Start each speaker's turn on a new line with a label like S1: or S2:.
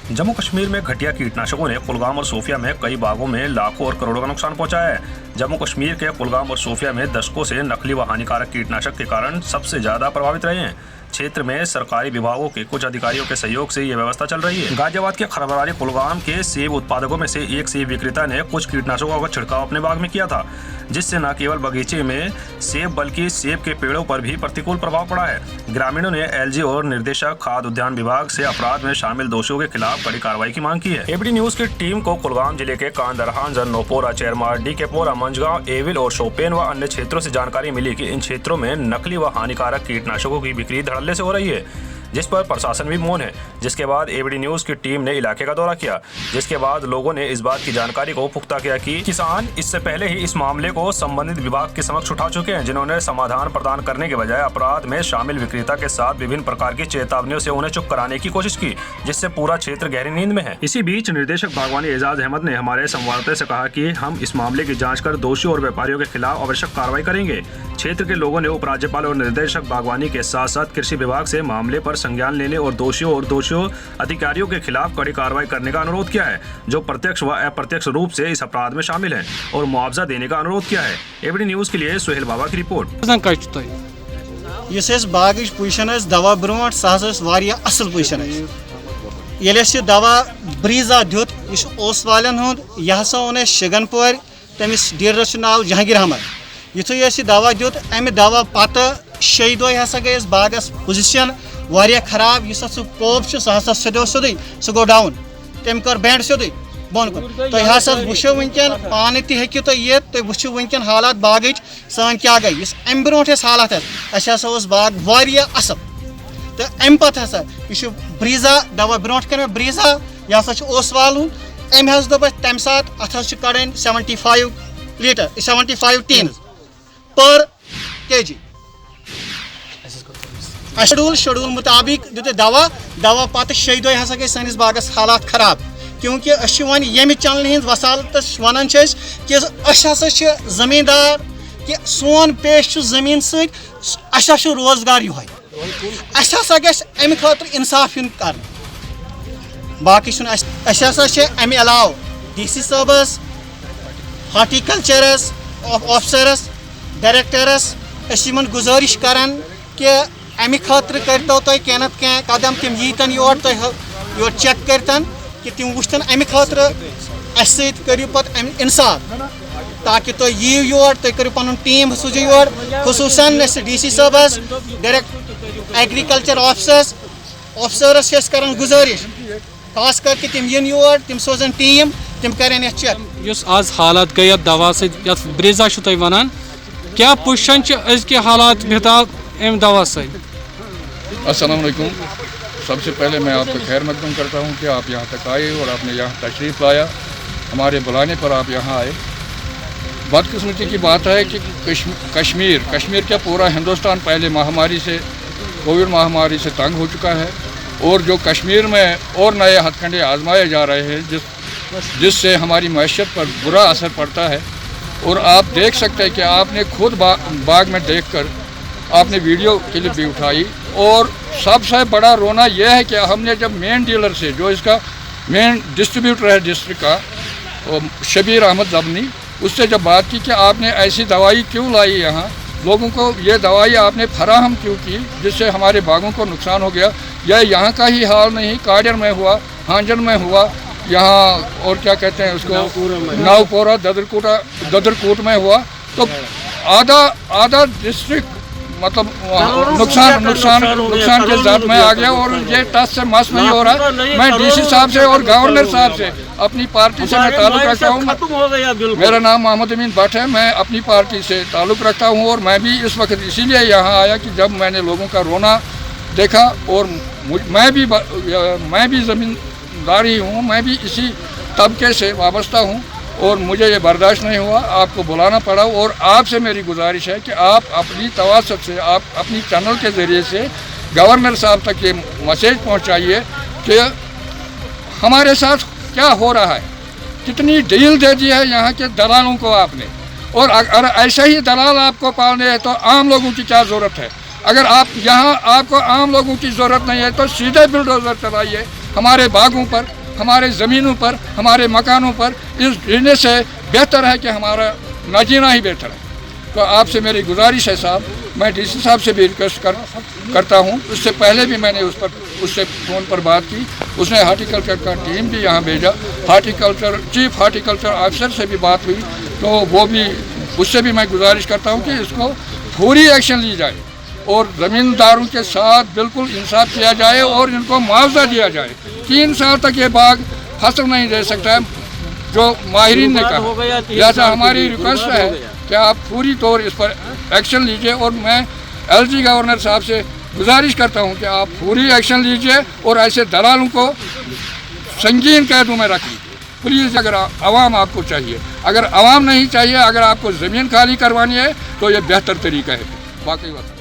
S1: जम्मू कश्मीर में घटिया कीटनाशकों ने कुलगाम और सोफिया में कई बागों में लाखों और करोड़ों का नुकसान पहुंचाया है। जम्मू कश्मीर के कुलगाम और सोफिया में दशकों से नकली व हानिकारक कीटनाशक के कारण सबसे ज्यादा प्रभावित रहे हैं। क्षेत्र में सरकारी विभागों के कुछ अधिकारियों के सहयोग से ये व्यवस्था चल रही है। गाजियाबाद के खरबरारी कुलगाम के सेब उत्पादकों में से एक सेब विक्रेता ने कुछ कीटनाशकों का छिड़काव अपने बाग में किया था, जिससे न केवल बगीचे में सेब बल्कि सेब के पेड़ों पर भी प्रतिकूल प्रभाव पड़ा है। ग्रामीणों ने एलजी और निर्देशक खाद्य उद्यान विभाग से अपराध में शामिल दोषियों के खिलाफ कड़ी कार्रवाई की मांग की है। एबीडी न्यूज की टीम को कुलगाम जिले के कांदरहान, जन्नोपोरा, चेरमार, डीकेपोरा, मंझगांव, एविल और शोपियान व अन्य क्षेत्रों से जानकारी मिली कि इन क्षेत्रों में नकली व हानिकारक कीटनाशकों की बिक्री धड़ल्ले से हो रही है, जिस पर प्रशासन भी मौन है। जिसके बाद एबीडी न्यूज की टीम ने इलाके का दौरा किया, जिसके बाद लोगों ने इस बात की जानकारी को पुख्ता किया कि किसान इससे पहले ही इस मामले को संबंधित विभाग के समक्ष उठा चुके हैं, जिन्होंने समाधान प्रदान करने के बजाय अपराध में शामिल विक्रेता के साथ विभिन्न प्रकार की चेतावनियों से उन्हें चुप कराने की कोशिश की, जिससे पूरा क्षेत्र गहरी नींद में है। इसी बीच निर्देशक बागवानी एजाज अहमद ने हमारे संवाददाता से कहा कि हम इस मामले की जाँच कर दोषियों और व्यापारियों के खिलाफ आवश्यक कार्रवाई करेंगे। क्षेत्र के लोगों ने उपराज्यपाल और निर्देशक बागवानी के साथ साथ कृषि विभाग से मामले पर संज्ञान लेने और दोषियों अधिकारियों के खिलाफ कड़ी कार्रवाई करने का अनुरोध किया है, जो प्रत्यक्ष व अप्रत्यक्ष रूप से इस अपराध में शामिल हैं, और मुआवजा देने का अनुरोध किया है। एबीडी न्यूज के लिए सुहेल बाबा की रिपोर्ट।
S2: बागच पोजिशन दवा ब्रोट सह असल पोजिशन ये दवा ब्रीजा दुत ओस वालन हुंद यह हसा ओन शिगनपोर तमिस डीलर नाव जहांगीर अहमद युथु दवा दुत अमि दवा पत 6 दह हसा गई बागस पोजिशन वारिया खराब इस कोप सह सदो सोद सह गो डाउन तम कर बैंड सोद बन कुन तुम हसा वो वनकन पान तु तुम वो वनकन हालात बाग सान क्या गई इस अम ब्रो हालात अस बाग वारिया असल तो अम पत हसा यह ब्रीजा दवा ब्रो कर ब्रीजा यह हसा ओस वाल अम दोप तम सात अत कड़न 75 लीटर 75 टीन पर केजी शेड्यूल मुताबिक दुत दवा पत 6 दह हसा गई सानिस बागस हालात खराब, क्योंकि वन ये चलन हज वसालत वन कि हसा जमींदार कि सोन पेश जमीन ससा रोजगार ये हसा गम खतर इंसाफ कर बाकी अमे अलाव DC साहबस हार्टिकल्चरस ऑफिसरस डायरेक्टरस गुजारिश करान कि अमि खतर करतो तुम क्या नत क्या कदम तम यीतन योर योर चेक करतन कि तम वुचतन अमि खतर अस करू पे इंसाफ, ताकि तुम यीव योर तुम करू पन टीम सूझो योर खसूसन DC साहबस डायरेक्ट एग्रीकल्चर ऑफिसरस करान गुजारिश खास कर कि तम yin योर तम सोजन टीम तम करें चेक
S3: आज हालात गई दवा से ब्रीजा तुम वन क्या पोजिशन अजक हालात बेताब अम दवा से।
S4: अस्सलाम वालेकुम। सबसे पहले मैं आपका खैर मकदम करता हूँ कि आप यहाँ तक आए और आपने यहाँ तशरीफ़ लाया, हमारे बुलाने पर आप यहाँ आए। बदकिस्मती की बात है कि कश्मीर क्या पूरा हिंदुस्तान पहले महामारी से कोविड महामारी से तंग हो चुका है, और जो कश्मीर में और नए हथकंडे आजमाए जा रहे हैं जिससे हमारी मैशत पर बुरा असर पड़ता है। और आप देख सकते हैं कि आपने खुद बाग में देखकर आपने वीडियो क्लिप भी उठाई, और सबसे बड़ा रोना यह है कि हमने जब मेन डीलर से, जो इसका मेन डिस्ट्रीब्यूटर है डिस्ट्रिक्ट का, शबीर अहमद जबनी, उससे जब बात की कि आपने ऐसी दवाई क्यों लाई यहाँ, लोगों को ये दवाई आपने फराहम क्यों की जिससे हमारे बागों को नुकसान हो गया। यह यहाँ का ही हाल नहीं, काडर में हुआ, हांजन में हुआ, यहाँ और क्या कहते हैं उसको नावपोरा ददरकोट में हुआ, तो आधा डिस्ट्रिक्ट मतलब नुकसान के साथ में आ गया। और ये टस से मस नहीं हो रहा। मैं DC साहब से और गवर्नर साहब से अपनी पार्टी से मैं ताल्लुक़ रखता हूँ। मेरा नाम मोहम्मद अमीन भट्ट है, मैं अपनी पार्टी से ताल्लुक़ रखता हूँ, और मैं भी इस वक्त इसीलिए यहाँ आया कि जब मैंने लोगों का रोना देखा, और मैं भी ज़मींदारी हूँ, मैं भी इसी तबके से वाबस्ता हूँ, और मुझे ये बर्दाश्त नहीं हुआ, आपको बुलाना पड़ा। और आपसे मेरी गुजारिश है कि आप अपनी तवासत से, आप अपनी चैनल के ज़रिए से गवर्नर साहब तक ये मैसेज पहुंचाइए कि हमारे साथ क्या हो रहा है, कितनी डील दे दी है यहाँ के दलालों को आपने, और अगर ऐसे ही दलाल आपको पालने हैं तो आम लोगों की क्या ज़रूरत है। अगर आप यहाँ आपको आम लोगों की ज़रूरत नहीं है तो सीधे बुलडोज़र चलाइए, हमारे बागों पर, हमारे ज़मीनों पर, हमारे मकानों पर इस गिरने से बेहतर है कि हमारा ना जीना ही बेहतर है। तो आपसे मेरी गुजारिश है साहब, मैं डीसी साहब से भी रिक्वेस्ट करता हूँ। उससे पहले भी मैंने उससे फ़ोन पर बात की, उसने हार्टिकल्चर का टीम भी यहाँ भेजा, चीफ हार्टिकल्चर ऑफिसर से भी बात हुई, तो वो भी उससे भी मैं गुजारिश करता हूँ कि इसको फौरी एक्शन ली जाए और ज़मींदारों के साथ बिल्कुल इंसाफ किया जाए और इनको मुआवजा दिया जाए। 3 साल तक ये बाग फसल नहीं दे सकता है जो माहिरीन ने कहा। लिहाजा हमारी रिक्वेस्ट है कि आप पूरी तौर इस पर एक्शन लीजिए और मैं LG गवर्नर साहब से गुजारिश करता हूं कि आप पूरी एक्शन लीजिए और ऐसे दलालों को संगीन कैदों में रखें प्लीज़। अगर आवाम आपको चाहिए, अगर आवाम नहीं चाहिए, अगर आपको ज़मीन खाली करवानी है तो ये बेहतर तरीका है। बाकी बात